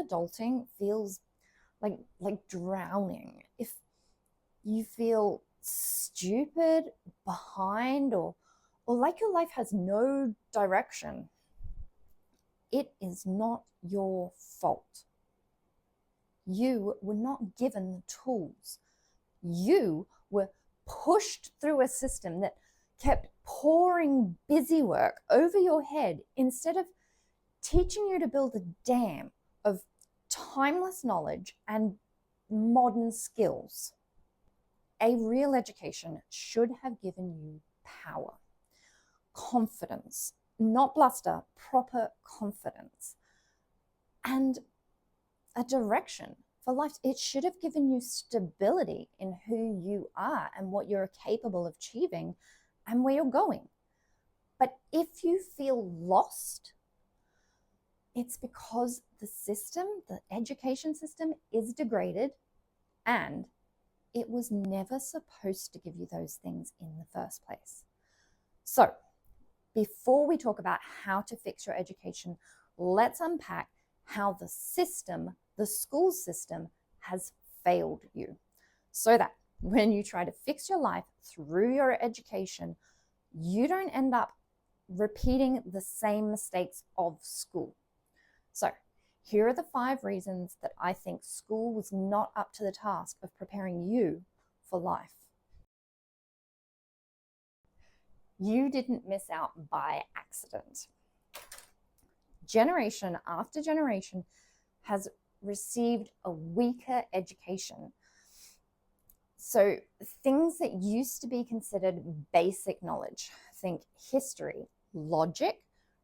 adulting feels like drowning, if you feel stupid, behind, or like your life has no direction, it is not your fault. You were not given the tools. You were pushed through a system that kept pouring busy work over your head instead of teaching you to build a dam of timeless knowledge and modern skills. A real education should have given you power, confidence, not bluster, proper confidence, and a direction for life. It should have given you stability in who you are and what you're capable of achieving and where you're going. But if you feel lost, it's because the system, the education system, is degraded, and it was never supposed to give you those things in the first place. So, before we talk about how to fix your education, let's unpack how the system, the school system, has failed you, so that when you try to fix your life through your education, you don't end up repeating the same mistakes of school. So, here are the 5 reasons that I think school was not up to the task of preparing you for life. You didn't miss out by accident. Generation after generation has received a weaker education. So things that used to be considered basic knowledge, think history, logic,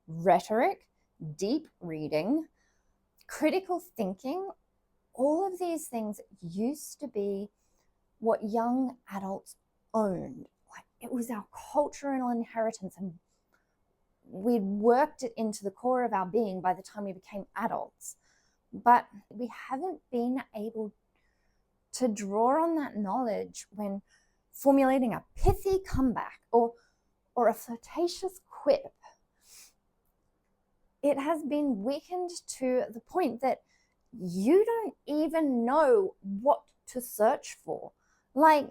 rhetoric, deep reading, critical thinking, all of these things used to be what young adults owned. Like, it was our cultural inheritance, and we'd worked it into the core of our being by the time we became adults. But we haven't been able to draw on that knowledge when formulating a pithy comeback or a flirtatious quip. It has been weakened to the point that you don't even know what to search for. Like,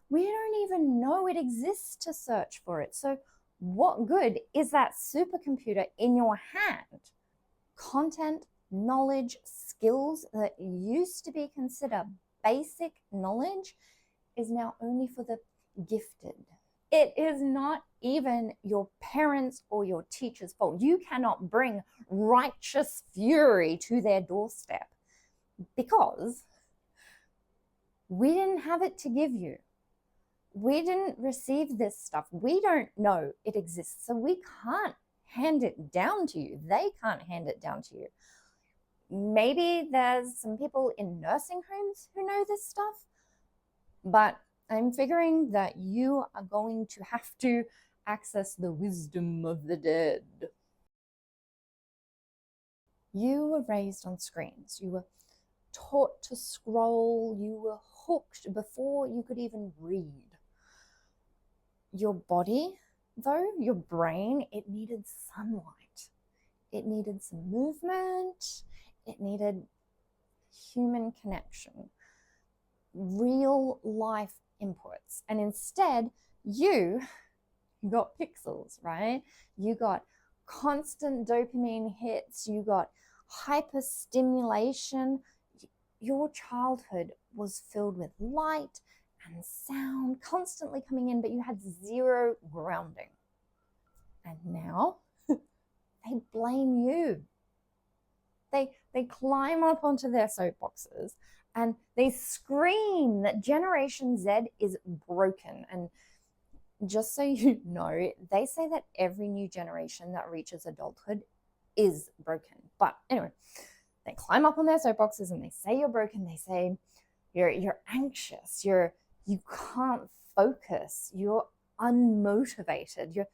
we don't even know it exists to search for it. So what good is that supercomputer in your hand? Content, knowledge, skills that used to be considered basic knowledge is now only for the gifted. It is not even your parents' or your teacher's fault. You cannot bring righteous fury to their doorstep because we didn't have it to give you. We didn't receive this stuff. We don't know it exists, so we can't hand it down to you. They can't hand it down to you. Maybe there's some people in nursing homes who know this stuff, but I'm figuring that you are going to have to access the wisdom of the dead. You were raised on screens. You were taught to scroll. You were hooked before you could even read. Your body, though, your brain, it needed sunlight. It needed some movement. It needed human connection, real life inputs. And instead, you got pixels, right? You got constant dopamine hits. You got hyperstimulation. Your childhood was filled with light and sound constantly coming in, but you had zero grounding. And now they blame you. They climb up onto their soapboxes and they scream that Generation Z is broken. And just so you know, they say that every new generation that reaches adulthood is broken. But anyway, they climb up on their soapboxes and they say you're broken. They say you're anxious, you can't focus, you're unmotivated, you're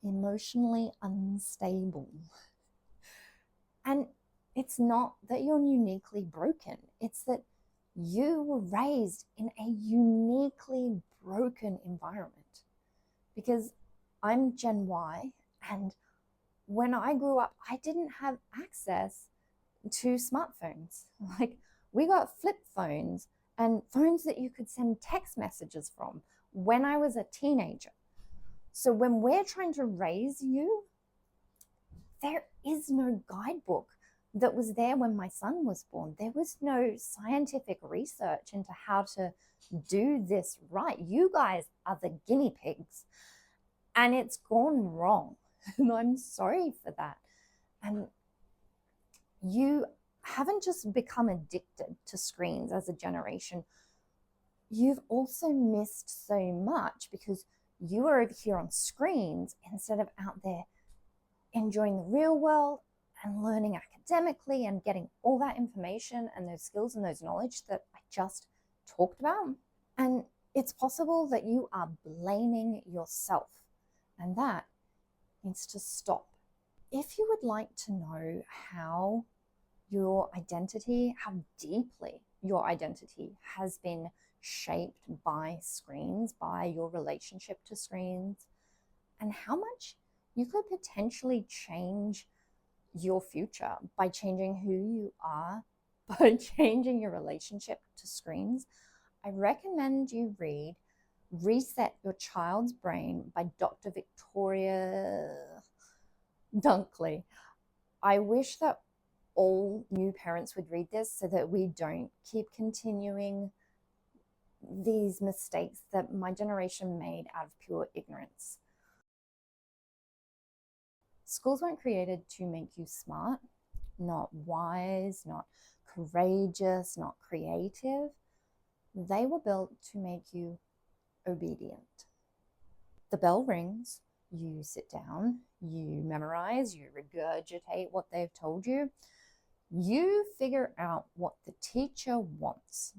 emotionally unstable. And it's not that you're uniquely broken. It's that you were raised in a uniquely broken environment. Because I'm Gen Y, and when I grew up, I didn't have access to smartphones. Like, we got flip phones and phones that you could send text messages from when I was a teenager. So when we're trying to raise you, there is no guidebook that was there when my son was born. There was no scientific research into how to do this right. You guys are the guinea pigs, and it's gone wrong. And I'm sorry for that. And you haven't just become addicted to screens as a generation. You've also missed so much because you are over here on screens instead of out there enjoying the real world and learning academically and getting all that information and those skills and those knowledge that I just talked about. And it's possible that you are blaming yourself, and that needs to stop. If you would like to know how your identity, how deeply your identity has been shaped by screens, by your relationship to screens, and how much you could potentially change your future by changing who you are, by changing your relationship to screens, I recommend you read Reset Your Child's Brain by Dr. Victoria Dunkley. I wish that all new parents would read this so that we don't keep continuing these mistakes that my generation made out of pure ignorance. Schools weren't created to make you smart, not wise, not courageous, not creative. They were built to make you obedient. The bell rings, you sit down, you memorize, you regurgitate what they've told you. You figure out what the teacher wants,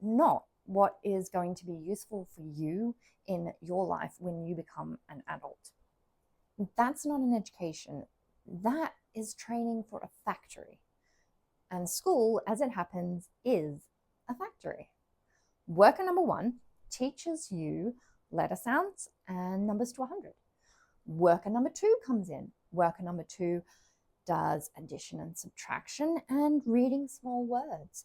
not what is going to be useful for you in your life when you become an adult. That's not an education. That is training for a factory. And school, as it happens, is a factory. Worker number 1 teaches you letter sounds and numbers to 100. Worker number 2 comes in. Worker number 2 does addition and subtraction and reading small words.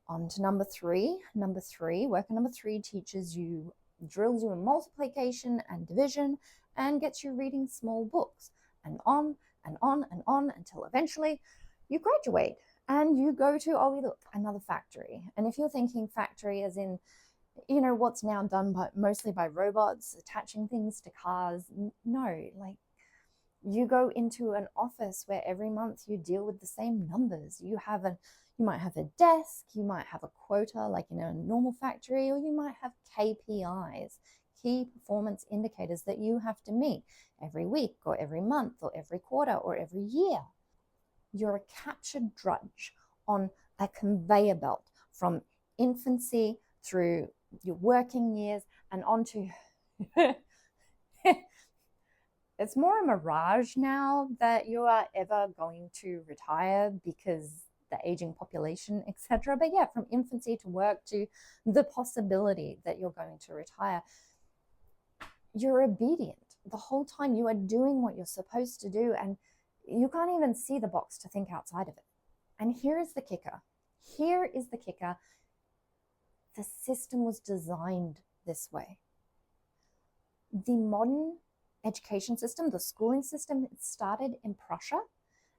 On to number 3. Worker number 3 teaches you, drills you in multiplication and division and gets you reading small books, and on and on and on until eventually you graduate and you go to, oh, look, another factory. And if you're thinking factory as in, you know, what's now done mostly by robots, attaching things to cars, no, like, you go into an office where every month you deal with the same numbers. You might have a desk, you might have a quota like in a normal factory, or you might have KPIs, key performance indicators that you have to meet every week or every month or every quarter or every year. You're a captured drudge on a conveyor belt from infancy through your working years and onto it's more a mirage now that you are ever going to retire because the aging population, etc. But yeah, from infancy to work to the possibility that you're going to retire, you're obedient the whole time. You are doing what you're supposed to do, and you can't even see the box to think outside of it. And here is the kicker. The system was designed this way. The modern education system, the schooling system, it started in Prussia,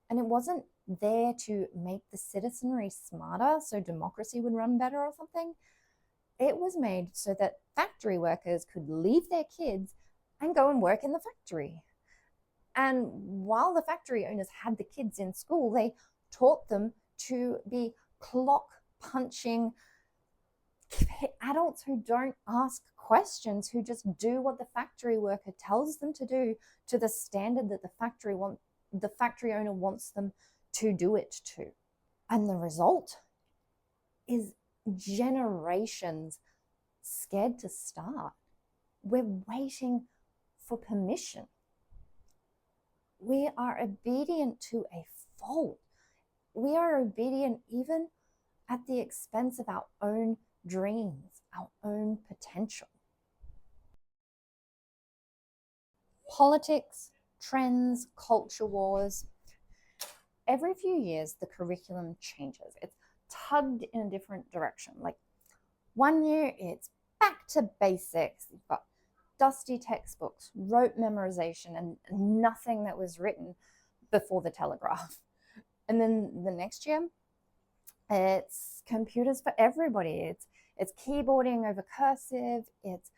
and it wasn't there to make the citizenry smarter so democracy would run better or something. It was made so that factory workers could leave their kids and go and work in the factory. And while the factory owners had the kids in school, they taught them to be clock punching adults who don't ask questions, who just do what the factory worker tells them to do to the standard that the factory owner wants them to do it to. And the result is generations scared to start. We're waiting for permission. We are obedient to a fault. We are obedient even at the expense of our own dreams, our own potential. Politics, trends, culture wars, every few years, the curriculum changes. It's tugged in a different direction. Like one year, it's back to basics. You've got dusty textbooks, rote memorization, and nothing that was written before the telegraph. And then the next year, it's computers for everybody. It's keyboarding over cursive. It's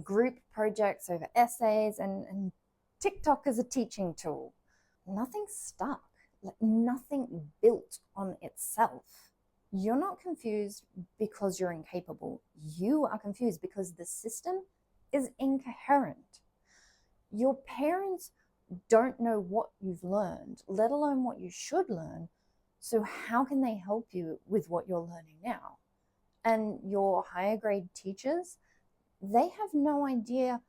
group projects over essays, and TikTok as a teaching tool. Nothing stuck, like nothing built on itself. You're not confused because you're incapable. You are confused because the system is incoherent. Your parents don't know what you've learned, let alone what you should learn. So how can they help you with what you're learning now? And your higher grade teachers, they have no idea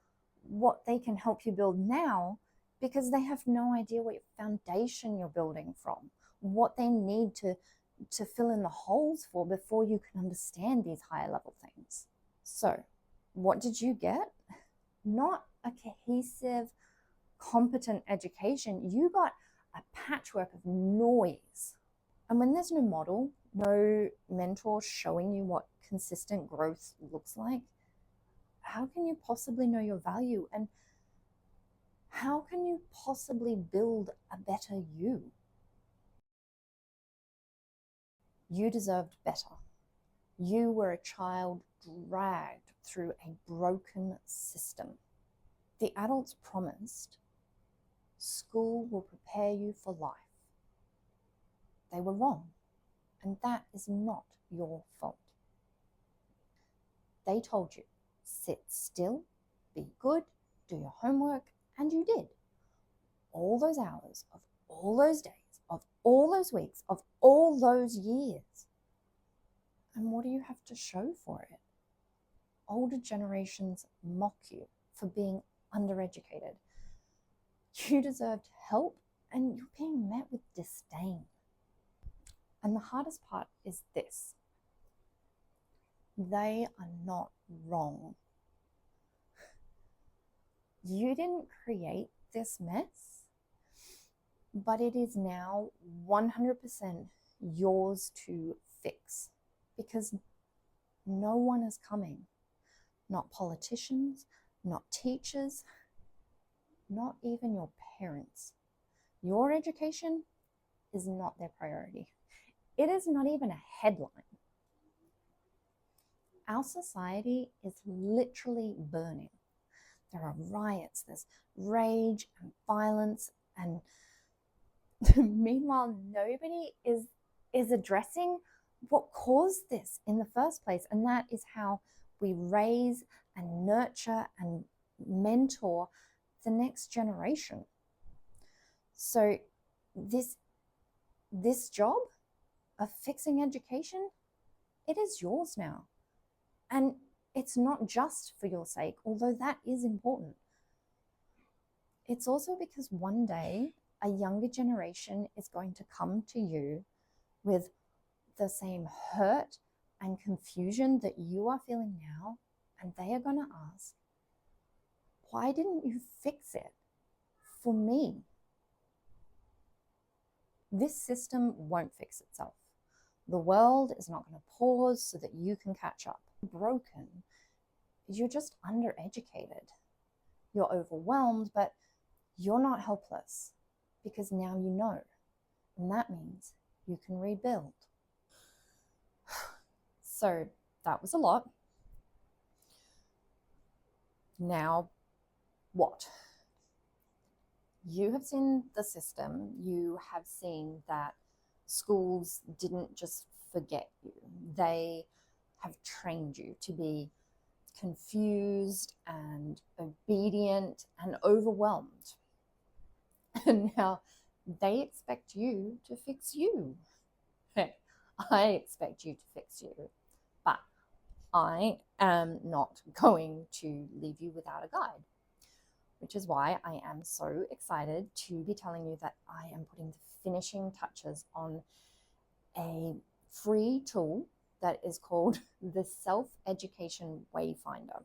what they can help you build now because they have no idea what foundation you're building from, what they need to fill in the holes for before you can understand these higher level things. So what did you get? Not a cohesive, competent education. You got a patchwork of noise. And when there's no model, no mentor showing you what consistent growth looks like, how can you possibly know your value? And how can you possibly build a better you? You deserved better. You were a child dragged through a broken system. The adults promised school will prepare you for life. They were wrong, and that is not your fault. They told you, sit still, be good, do your homework, and you did. All those hours of all those days, of all those weeks, of all those years. And what do you have to show for it? Older generations mock you for being undereducated. You deserved help, and you're being met with disdain. And the hardest part is this: they are not wrong. You didn't create this mess, but it is now 100% yours to fix, because no one is coming. Not politicians, not teachers, not even your parents. Your education is not their priority. It is not even a headline. Our society is literally burning. There are riots, there's rage and violence, and meanwhile, nobody is addressing what caused this in the first place. And that is how we raise and nurture and mentor the next generation. So this job of fixing education, it is yours now. And it's not just for your sake, although that is important. It's also because one day a younger generation is going to come to you with the same hurt and confusion that you are feeling now, and they are going to ask, why didn't you fix it for me? This system won't fix itself. The world is not going to pause so that you can catch up. Broken. You're just undereducated. You're overwhelmed, but you're not helpless, because now you know. And that means you can rebuild. So that was a lot. Now, what? You have seen the system. You have seen that schools didn't just forget you. They have trained you to be confused and obedient and overwhelmed. And now they expect you to fix you. I expect you to fix you, but I am not going to leave you without a guide, which is why I am so excited to be telling you that I am putting the finishing touches on a free tool that is called the Self-Education Wayfinder.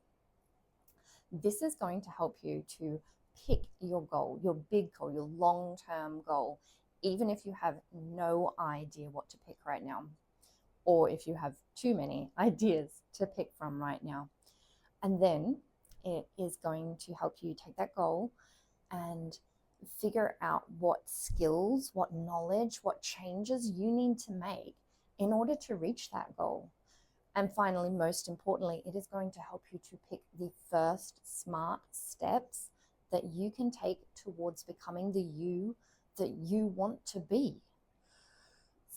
This is going to help you to pick your goal, your big goal, your long-term goal even if you have no idea what to pick right now, or if you have too many ideas to pick from right now. And then it is going to help you take that goal and figure out what skills, what knowledge, what changes you need to make in order to reach that goal. And finally, most importantly, it is going to help you to pick the first smart steps that you can take towards becoming the you that you want to be.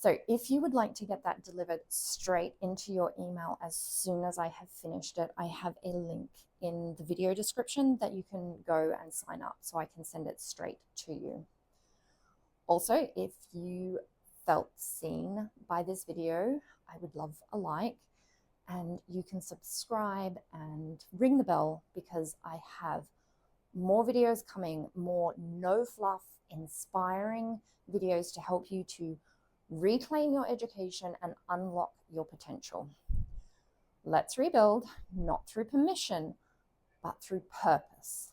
So if you would like to get that delivered straight into your email as soon as I have finished it, I have a link in the video description that you can go and sign up so I can send it straight to you. Also, if you felt seen by this video, I would love a like, and you can subscribe and ring the bell because I have more videos coming, more no fluff, inspiring videos to help you to reclaim your education and unlock your potential. Let's rebuild, not through permission, but through purpose.